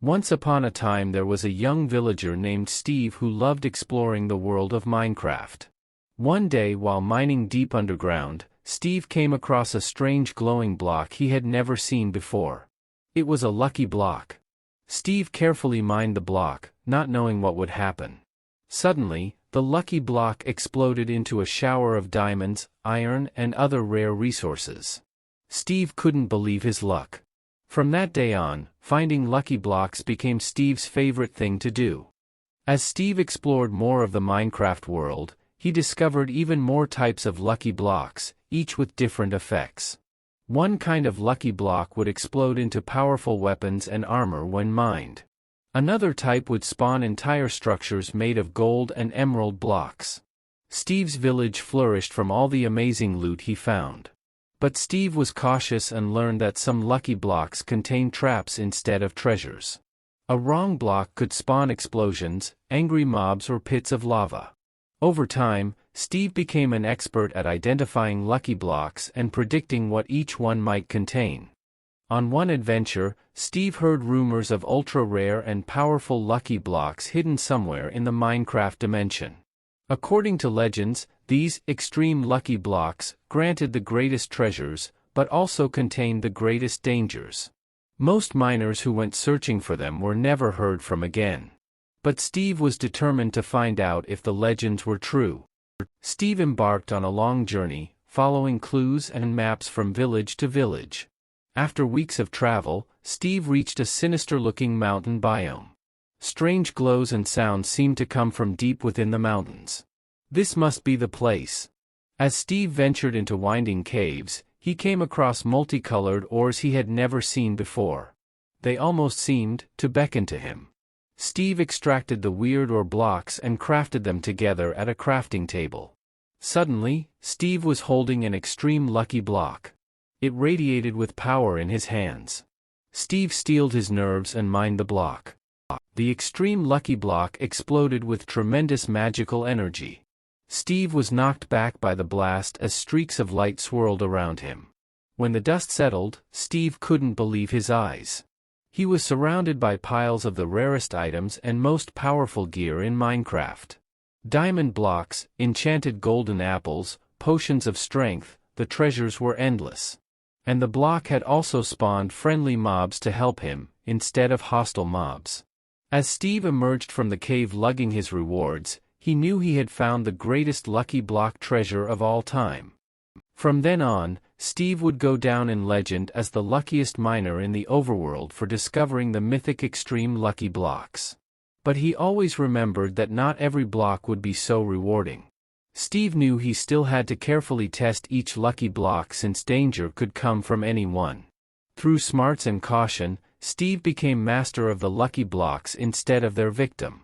Once upon a time there was a young villager named Steve who loved exploring the world of Minecraft. One day while mining deep underground, Steve came across a strange glowing block he had never seen before. It was a lucky block. Steve carefully mined the block, not knowing what would happen. Suddenly, the lucky block exploded into a shower of diamonds, iron, and other rare resources. Steve couldn't believe his luck. From that day on, finding lucky blocks became Steve's favorite thing to do. As Steve explored more of the Minecraft world, he discovered even more types of lucky blocks, each with different effects. One kind of lucky block would explode into powerful weapons and armor when mined. Another type would spawn entire structures made of gold and emerald blocks. Steve's village flourished from all the amazing loot he found. But Steve was cautious and learned that some lucky blocks contain traps instead of treasures. A wrong block could spawn explosions, angry mobs, or pits of lava. Over time, Steve became an expert at identifying lucky blocks and predicting what each one might contain. On one adventure, Steve heard rumors of ultra-rare and powerful lucky blocks hidden somewhere in the Minecraft dimension. According to legends, these extreme lucky blocks granted the greatest treasures, but also contained the greatest dangers. Most miners who went searching for them were never heard from again. But Steve was determined to find out if the legends were true. Steve embarked on a long journey, following clues and maps from village to village. After weeks of travel, Steve reached a sinister-looking mountain biome. Strange glows and sounds seemed to come from deep within the mountains. This must be the place. As Steve ventured into winding caves, he came across multicolored ores he had never seen before. They almost seemed to beckon to him. Steve extracted the weird ore blocks and crafted them together at a crafting table. Suddenly, Steve was holding an extreme lucky block. It radiated with power in his hands. Steve steeled his nerves and mined the block. The extreme lucky block exploded with tremendous magical energy. Steve was knocked back by the blast as streaks of light swirled around him. When the dust settled, Steve couldn't believe his eyes. He was surrounded by piles of the rarest items and most powerful gear in Minecraft. Diamond blocks, enchanted golden apples, potions of strength, the treasures were endless. And the block had also spawned friendly mobs to help him, instead of hostile mobs. As Steve emerged from the cave lugging his rewards, he knew he had found the greatest lucky block treasure of all time. From then on, Steve would go down in legend as the luckiest miner in the overworld for discovering the mythic extreme lucky blocks. But he always remembered that not every block would be so rewarding. Steve knew he still had to carefully test each lucky block since danger could come from any one. Through smarts and caution, Steve became master of the lucky blocks instead of their victim.